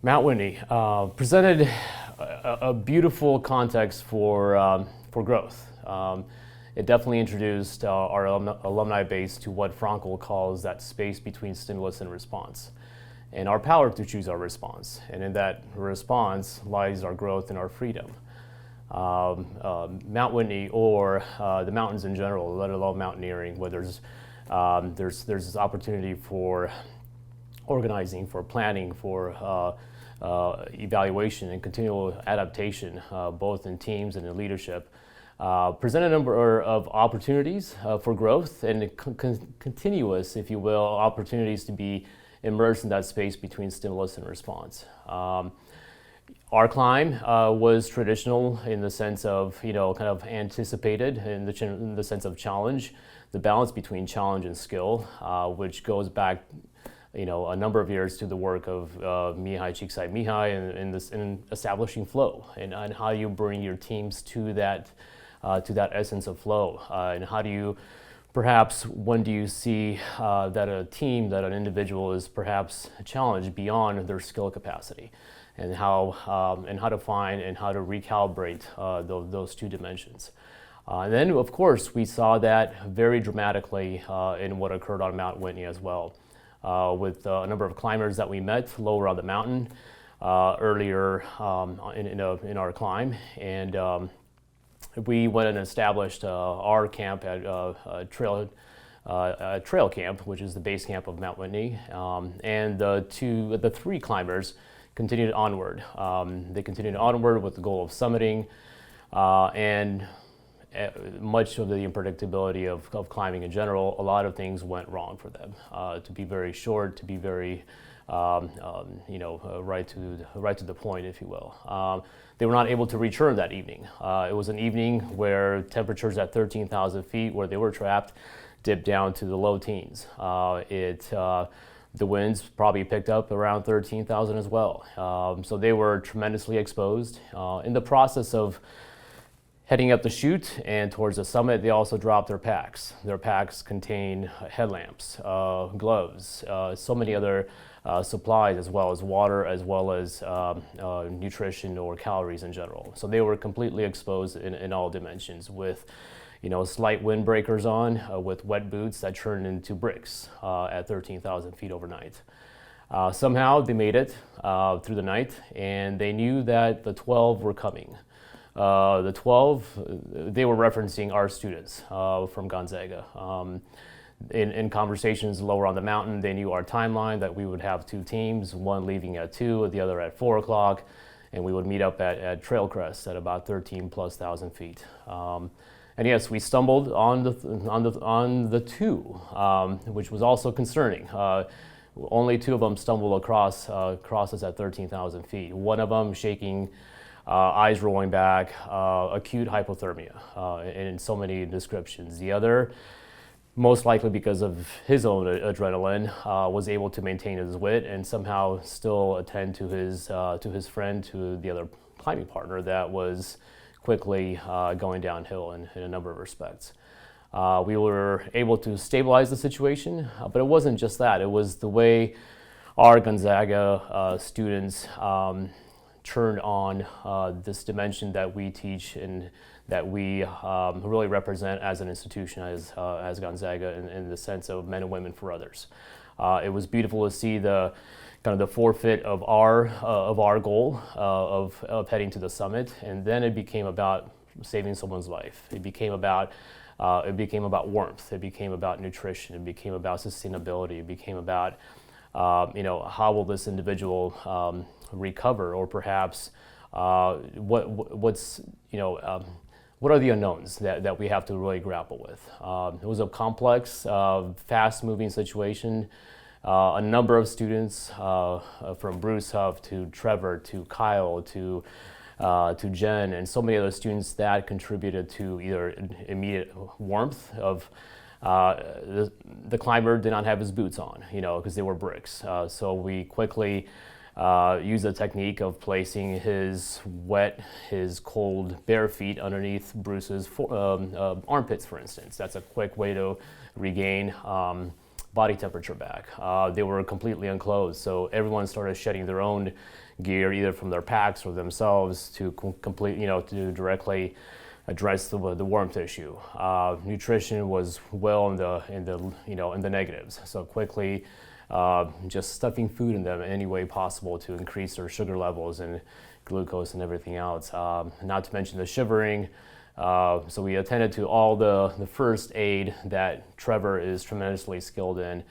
Mount Whitney presented a beautiful context for growth. It definitely introduced our alumni base to what Frankl calls that space between stimulus and response, and our power to choose our response. And in that response lies our growth and our freedom. Mount Whitney, or the mountains in general, let alone mountaineering, where there's this opportunity for organizing, for planning, for evaluation and continual adaptation, both in teams and in leadership, present a number of opportunities for growth and continuous, if you will, opportunities to be immersed in that space between stimulus and response. Our climb was traditional in the sense of, kind of anticipated in the sense of challenge, the balance between challenge and skill, which goes back a number of years to the work of Mihai Csikszentmihalyi in establishing flow, and how you bring your teams to that essence of flow, and how do you, perhaps, when do you see that a team, that an individual is perhaps challenged beyond their skill capacity, and how to find and how to recalibrate those two dimensions. And then, of course, we saw that very dramatically in what occurred on Mount Whitney as well. With a number of climbers that we met lower on the mountain earlier in our climb, and we went and established our camp at Trail Camp, which is the base camp of Mount Whitney, and the three climbers continued onward. They continued onward with the goal of summiting, and much of the unpredictability of climbing in general, a lot of things went wrong for them. To be very short, to be very, right to the point, if you will. They were not able to return that evening. It was an evening where temperatures at 13,000 feet, where they were trapped, dipped down to the low teens. The winds probably picked up around 13,000 as well. So they were tremendously exposed. In the process of heading up the chute and towards the summit, they also dropped their packs. Their packs contain headlamps, gloves, so many other supplies, as well as water, as well as nutrition or calories in general. So they were completely exposed in all dimensions, with slight windbreakers on, with wet boots that turned into bricks at 13,000 feet overnight. Somehow they made it through the night, and they knew that the 12 were coming. The 12, they were referencing our students from Gonzaga. In conversations lower on the mountain, they knew our timeline, that we would have two teams, one leaving at 2, the other at 4 o'clock, and we would meet up at Trail Crest at about 13,000+ feet. And yes, we stumbled on the 2, which was also concerning. Only 2 of them stumbled across us at 13,000 feet. One of them shaking, eyes rolling back, acute hypothermia, in so many descriptions. The other, most likely because of his own adrenaline, was able to maintain his wit and somehow still attend to his friend, to the other climbing partner that was quickly going downhill in a number of respects. We were able to stabilize the situation, but it wasn't just that. It was the way our Gonzaga students turned on this dimension that we teach and that we really represent as an institution, as Gonzaga, in the sense of men and women for others. It was beautiful to see the kind of the forfeit of our goal of heading to the summit, and then it became about saving someone's life. It became about warmth. It became about nutrition. It became about sustainability. It became about how will this individual recover, or perhaps what are the unknowns that we have to really grapple with. It was a complex, fast-moving situation. A number of students, from Bruce Huff to Trevor to Kyle to Jen, and so many other students, that contributed to either immediate warmth of the climber did not have his boots on, because they were bricks. So we quickly used the technique of placing his cold bare feet underneath Bruce's armpits, for instance. That's a quick way to regain body temperature back. They were completely enclosed, so everyone started shedding their own gear, either from their packs or themselves, to to directly address the warmth issue. Nutrition was well in the negatives, so quickly just stuffing food in them any way possible to increase their sugar levels and glucose and everything else. Not to mention the shivering. So we attended to all the first aid that Trevor is tremendously skilled in,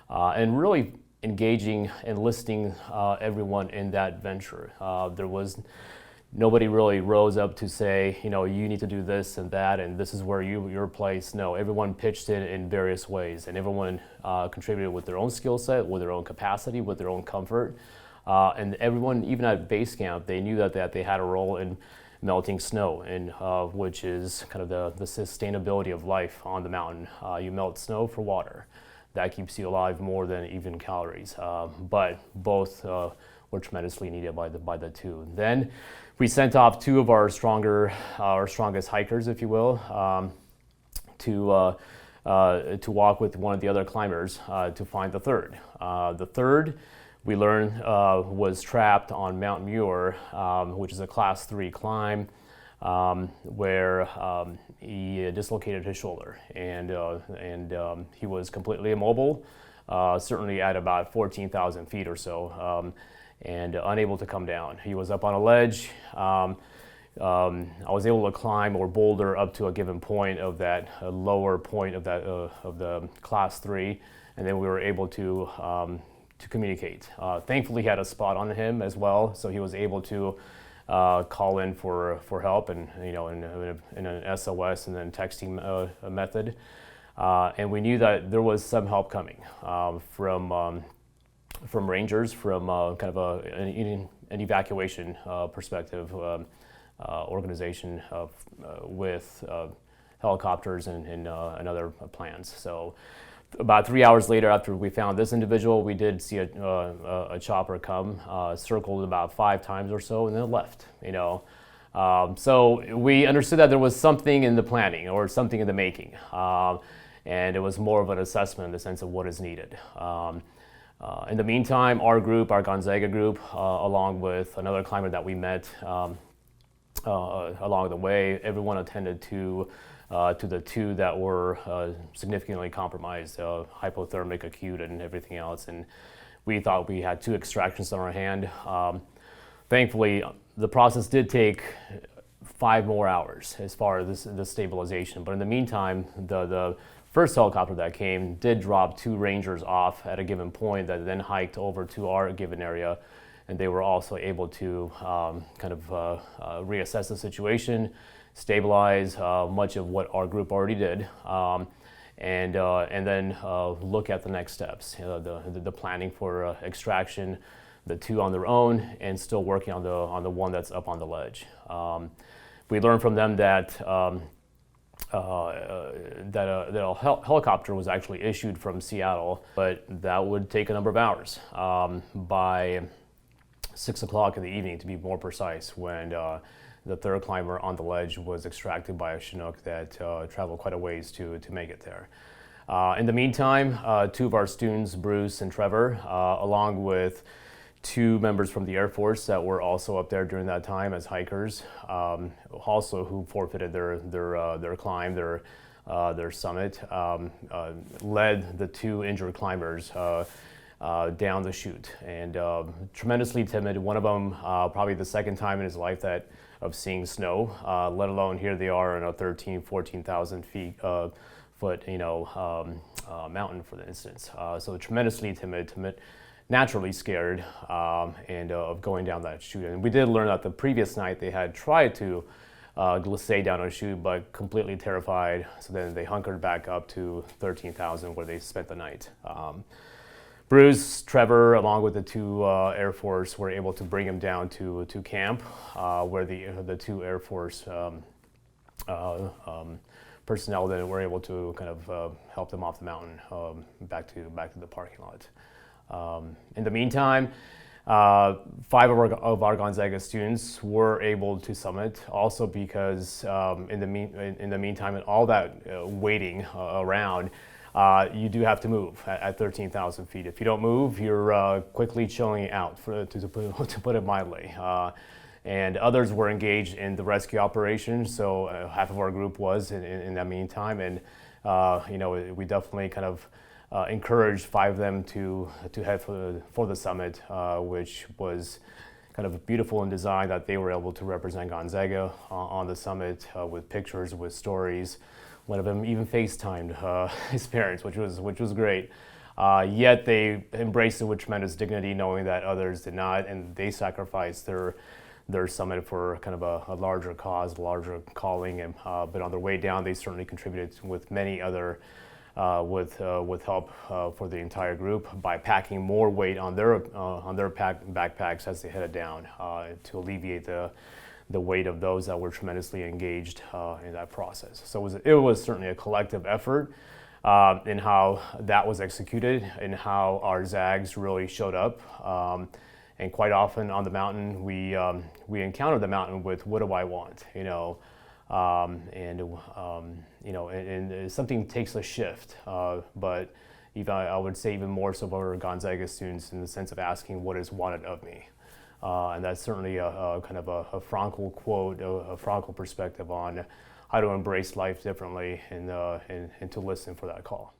and really engaging and listening everyone in that venture. There was nobody really rose up to say, you need to do this and that, and this is where your place. No, everyone pitched in various ways, and everyone contributed with their own skill set, with their own capacity, with their own comfort. And everyone, even at base camp, they knew that they had a role in melting snow, and which is kind of the sustainability of life on the mountain. You melt snow for water. That keeps you alive more than even calories. But both were tremendously needed by the two. Then we sent off two of our strongest hikers, if you will, to walk with one of the other climbers to find the third. The third, we learned, was trapped on Mount Muir, which is a class 3 climb, where he dislocated his shoulder, and he was completely immobile, certainly at about 14,000 feet or so, and unable to come down. He was up on a ledge. I was able to climb or boulder up to a given point of that lower point of the class 3, and then we were able to communicate. Thankfully, he had a spot on him as well, so he was able to call in for help, and in an SOS and then texting method. And we knew that there was some help coming from rangers, from kind of an evacuation perspective organization with helicopters and other plans. So about 3 hours later, after we found this individual, we did see a chopper come, circled about 5 times or so, and then left. So we understood that there was something in the planning or something in the making, and it was more of an assessment in the sense of what is needed. In the meantime, our Gonzaga group, along with another climber that we met along the way, everyone attended to the two that were significantly compromised, hypothermic, acute, and everything else. And we thought we had 2 extractions on our hand. Thankfully, the process did take 5 more hours as far as the stabilization. But in the meantime, the first helicopter that came did drop 2 rangers off at a given point that then hiked over to our given area, and they were also able to reassess the situation, stabilize much of what our group already did, and then look at the next steps, the planning for extraction, the 2 on their own, and still working on the one that's up on the ledge. We learned from them that a helicopter was actually issued from Seattle, but that would take a number of hours. By 6 o'clock in the evening, to be more precise, when the third climber on the ledge was extracted by a Chinook that traveled quite a ways to make it there. In the meantime, 2 of our students, Bruce and Trevor, along with 2 members from the Air Force that were also up there during that time as hikers, also who forfeited their climb, their summit, led the 2 injured climbers down the chute, and tremendously timid. One of them, probably the second time in his life of seeing snow, let alone here they are in a 14,000 foot mountain, for instance. So tremendously timid, naturally scared, and of going down that chute. And we did learn that the previous night they had tried to stay down a chute, but completely terrified. So then they hunkered back up to 13,000, where they spent the night. Bruce, Trevor, along with the 2 Air Force, were able to bring him down to camp, where the 2 Air Force personnel then were able to kind of help them off the mountain, back to the parking lot. In the meantime, 5 of our Gonzaga students were able to summit, also because in the meantime, and all that waiting around, you do have to move at 13,000 feet. If you don't move, you're quickly chilling out, to put it mildly. And others were engaged in the rescue operation, so half of our group was in that meantime. And we definitely kind of encouraged 5 of them to head for the summit, which was kind of beautiful in design, that they were able to represent Gonzaga on the summit with pictures, with stories. One of them even FaceTimed his parents, which was great. Yet they embraced it with tremendous dignity, knowing that others did not, and they sacrificed their summit for kind of a larger cause, larger calling. And but on their way down, they certainly contributed with many other with help for the entire group by packing more weight on their backpacks as they headed down to alleviate the weight of those that were tremendously engaged in that process. So it was certainly a collective effort in how that was executed and how our Zags really showed up. And quite often on the mountain, we encountered the mountain with, "What do I want?" And something takes a shift. But even I would say even more so for Gonzaga students, in the sense of asking, "What is wanted of me?" And that's certainly a kind of a Frankl quote, a Frankl perspective on how to embrace life differently and to listen for that call.